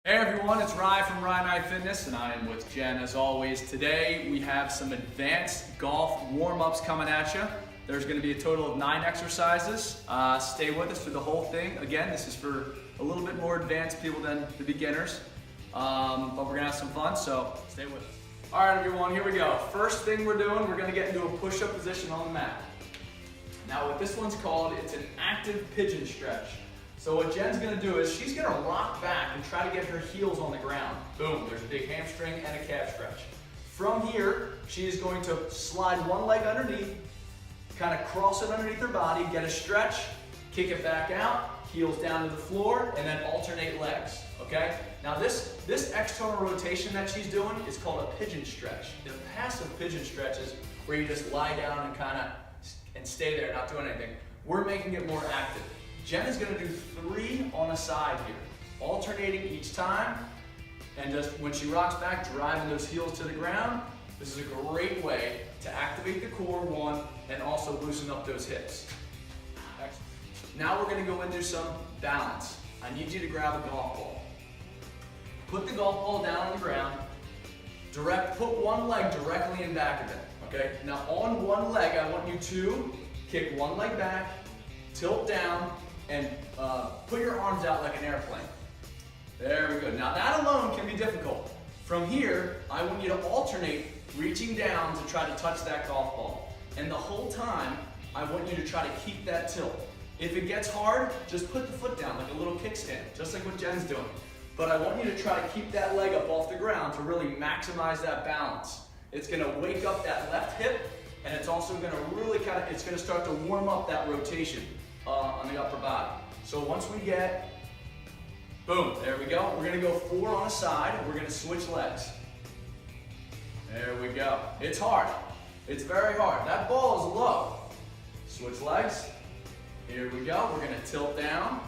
Hey everyone, it's Rye from Rye Night Fitness, and I am with Jen as always. Today we have some advanced golf warm-ups coming at you. There's going to be a total of 9 exercises. Stay with us through the whole thing. Again, this is for a little bit more advanced people than the beginners, but we're going to have some fun, so stay with us. All right everyone, here we go. First thing we're doing, we're going to get into a push-up position on the mat. Now what this one's called, it's an active pigeon stretch. So what Jen's gonna do is she's gonna rock back and try to get her heels on the ground. Boom, there's a big hamstring and a calf stretch. From here, she is going to slide one leg underneath, kind of cross it underneath her body, get a stretch, kick it back out, heels down to the floor, and then alternate legs, okay? Now this external rotation that she's doing is called a pigeon stretch. The passive pigeon stretch is where you just lie down and stay there, not doing anything. We're making it more active. Jen is going to do 3 on a side here, alternating each time, and just when she rocks back, driving those heels to the ground. This is a great way to activate the core, one, and also loosen up those hips. Excellent. Now we're going to go into some balance. I need you to grab a golf ball. Put the golf ball down on the ground, put one leg directly in back of it, okay? Now on one leg, I want you to kick one leg back, tilt down, and put your arms out like an airplane. There we go. Now that alone can be difficult. From here, I want you to alternate reaching down to try to touch that golf ball. And the whole time, I want you to try to keep that tilt. If it gets hard, just put the foot down like a little kickstand, just like what Jen's doing. But I want you to try to keep that leg up off the ground to really maximize that balance. It's gonna wake up that left hip, and it's also gonna really it's gonna start to warm up that rotation on the upper body. So once we get, boom, there we go. We're gonna go 4 on a side. We're gonna switch legs. There we go. It's hard. It's very hard. That ball is low. Switch legs. Here we go. We're gonna tilt down.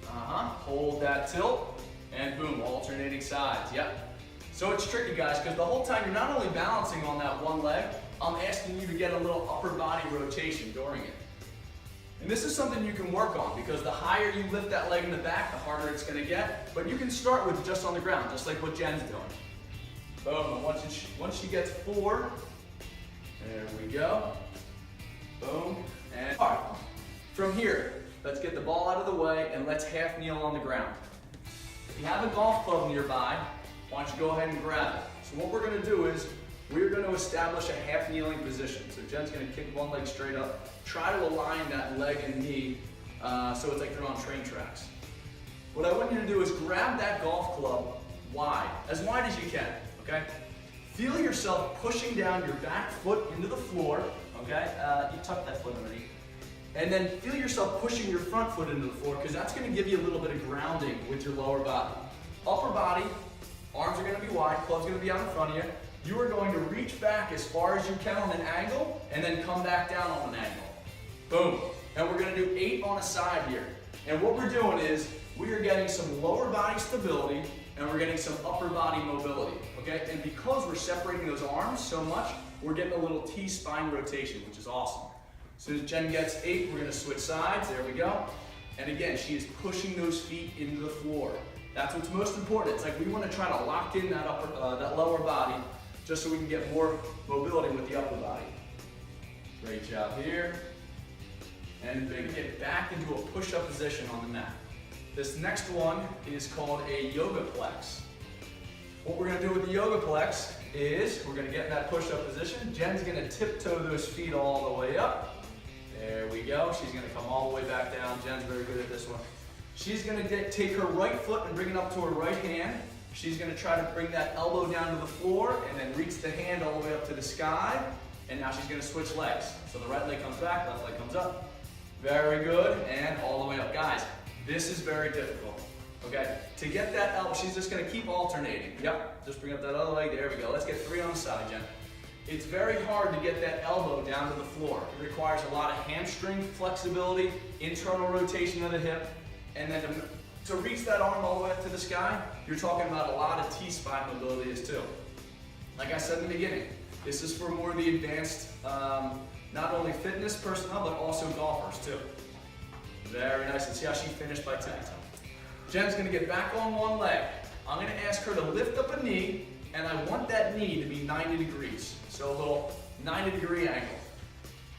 Hold that tilt, and boom, alternating sides. Yep. So it's tricky, guys, because the whole time you're not only balancing on that one leg, I'm asking you to get a little upper body rotation during it. And this is something you can work on, because the higher you lift that leg in the back, the harder it's going to get. But you can start with just on the ground, just like what Jen's doing. Boom. And once she gets 4, there we go. Boom. And all right. From here, let's get the ball out of the way and let's half kneel on the ground. If you have a golf club nearby, why don't you go ahead and grab it. So what we're going to do is we're going to establish a half kneeling position. So Jen's going to kick one leg straight up. Try to align that leg and knee so it's like they're on train tracks. What I want you to do is grab that golf club wide as you can, okay? Feel yourself pushing down your back foot into the floor, okay? You tuck that foot underneath. And then feel yourself pushing your front foot into the floor, because that's going to give you a little bit of grounding with your lower body. Upper body, arms are going to be wide, club's going to be out in front of you. You are going to reach back as far as you can on an angle, and then come back down on an angle. Boom. And we're going to do 8 on a side here. And what we're doing is we are getting some lower body stability, and we're getting some upper body mobility. Okay? And because we're separating those arms so much, we're getting a little T-spine rotation, which is awesome. As soon as Jen gets 8, we're going to switch sides. There we go. And again, she is pushing those feet into the floor. That's what's most important. It's like we want to try to lock in that that lower body, just so we can get more mobility with the upper body. Great job here. And we're going to get back into a push-up position on the mat. This next one is called a yoga plex. What we're going to do with the yoga plex is we're going to get in that push-up position. Jen's going to tiptoe those feet all the way up. There we go. She's going to come all the way back down. Jen's very good at this one. She's going to take her right foot and bring it up to her right hand. She's going to try to bring that elbow down to the floor and then reach the hand all the way up to the sky. And now she's going to switch legs. So the right leg comes back, left leg comes up. Very good, and all the way up. Guys, this is very difficult, okay? To get that elbow, she's just gonna keep alternating. Yep, just bring up that other leg, there we go. Let's get 3 on the side, Jen. It's very hard to get that elbow down to the floor. It requires a lot of hamstring flexibility, internal rotation of the hip, and then to reach that arm all the way up to the sky, you're talking about a lot of T-spine mobilities too. Like I said in the beginning, this is for more of the advanced, not only fitness personnel, but also golfers too. Very nice, and see how she finished by 10. Jen's gonna get back on one leg. I'm gonna ask her to lift up a knee, and I want that knee to be 90 degrees. So a little 90-degree angle.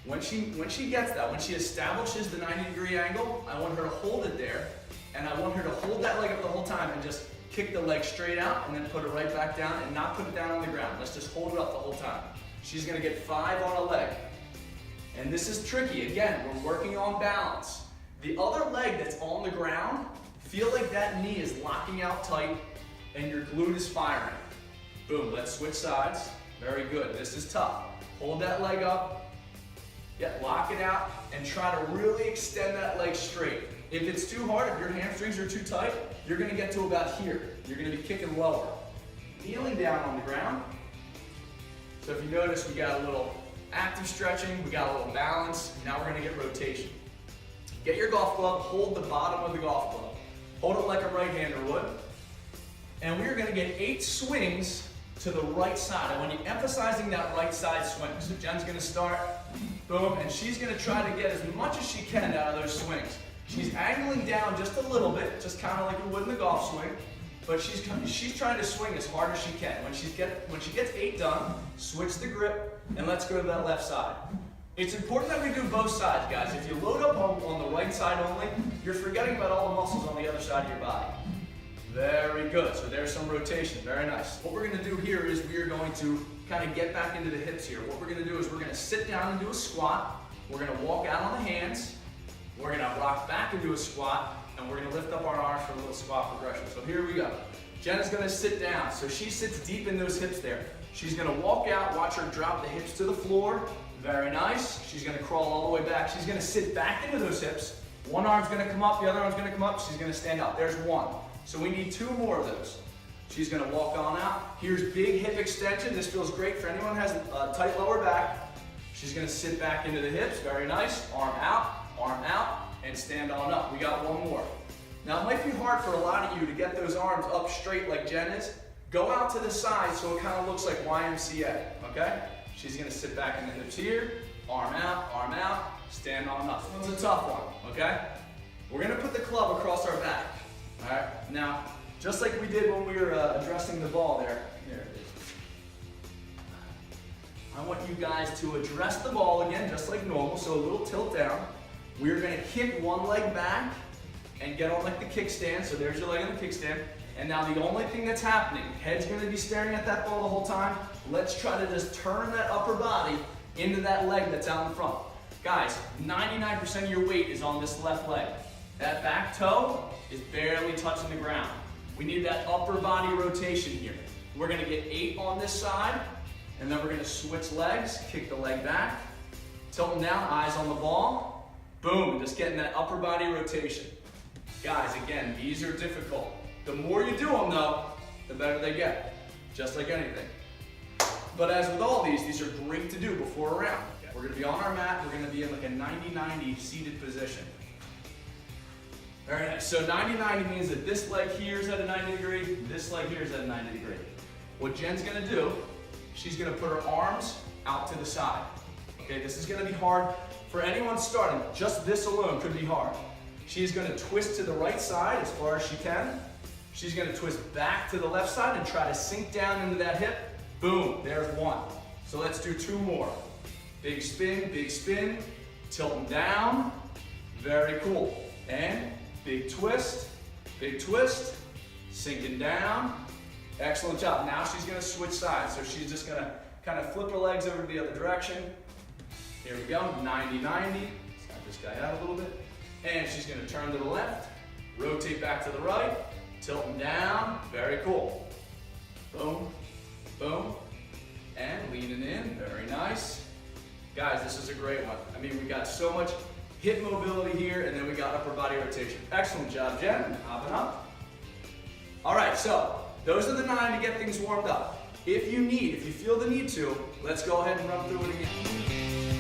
When she gets that, when she establishes the 90-degree angle, I want her to hold it there, and I want her to hold that leg up the whole time and just kick the leg straight out and then put it right back down and not put it down on the ground. Let's just hold it up the whole time. She's gonna get 5 on a leg. And this is tricky. Again, we're working on balance. The other leg that's on the ground, feel like that knee is locking out tight and your glute is firing. Boom, let's switch sides. Very good, this is tough. Hold that leg up, lock it out, and try to really extend that leg straight. If it's too hard, if your hamstrings are too tight, you're gonna get to about here. You're gonna be kicking lower. Kneeling down on the ground. So if you notice, we got a little active stretching, we got a little balance, now we're gonna get rotation. Get your golf club, hold the bottom of the golf club. Hold it like a right-hander would. And we're gonna get 8 swings to the right side. I want you emphasizing that right side swing. So Jen's gonna start, boom, and she's gonna try to get as much as she can out of those swings. She's angling down just a little bit, just kind of like you would in the golf swing, but she's trying to swing as hard as she can. When she gets 8 done, switch the grip, and let's go to that left side. It's important that we do both sides, guys. If you load up on the right side only, you're forgetting about all the muscles on the other side of your body. Very good, so there's some rotation, very nice. What we're gonna do here is we are going to kind of get back into the hips here. What we're gonna do is we're gonna sit down and do a squat. We're gonna walk out on the hands. We're gonna rock back into a squat, and we're gonna lift up our arms for a little squat progression. So here we go. Jen is gonna sit down, so she sits deep in those hips there. She's gonna walk out, watch her drop the hips to the floor. Very nice. She's gonna crawl all the way back. She's gonna sit back into those hips. One arm's gonna come up, the other arm's gonna come up. She's gonna stand up. There's one. So we need 2 more of those. She's gonna walk on out. Here's big hip extension. This feels great for anyone who has a tight lower back. She's gonna sit back into the hips. Very nice. Arm out, and stand on up. We got 1 more. Now it might be hard for a lot of you to get those arms up straight like Jen is. Go out to the side so it kind of looks like YMCA, okay? She's gonna sit back in the hips here. Arm out, stand on up. This one's a tough one, okay? We're gonna put the club across our back. All right, now, just like we did when we were addressing the ball there, here it is. I want you guys to address the ball again, just like normal, so a little tilt down. We're gonna kick one leg back and get on like the kickstand, so there's your leg on the kickstand. And now the only thing that's happening, head's gonna be staring at that ball the whole time. Let's try to just turn that upper body into that leg that's out in front. Guys, 99% of your weight is on this left leg. That back toe is barely touching the ground. We need that upper body rotation here. We're gonna get 8 on this side, and then we're gonna switch legs, kick the leg back, tilt them down, eyes on the ball, boom, just getting that upper body rotation. Guys, again, these are difficult. The more you do them though, the better they get, just like anything. But as with all these are great to do before a round. We're gonna be on our mat, we're gonna be in like a 90-90 seated position. Very nice, so 90-90 means that this leg here is at a 90 degree, this leg here is at a 90 degree. What Jen's gonna do, she's gonna put her arms out to the side. Okay, this is gonna be hard for anyone starting. Just this alone could be hard. She's gonna twist to the right side as far as she can. She's gonna twist back to the left side and try to sink down into that hip. Boom, there's 1. So let's do 2 more. Big spin, tilting down. Very cool. And big twist, sinking down. Excellent job. Now she's gonna switch sides. So she's just gonna kind of flip her legs over to the other direction. Here we go, 90-90. Snap this guy out a little bit. And she's gonna turn to the left, rotate back to the right, tilting down. Very cool. Boom, boom, and leaning in. Very nice. Guys, this is a great one. I mean, we got so much hip mobility here, and then we got upper body rotation. Excellent job, Jen. Hopping up. All right, so those are the 9 to get things warmed up. If you feel the need to, let's go ahead and run through it again.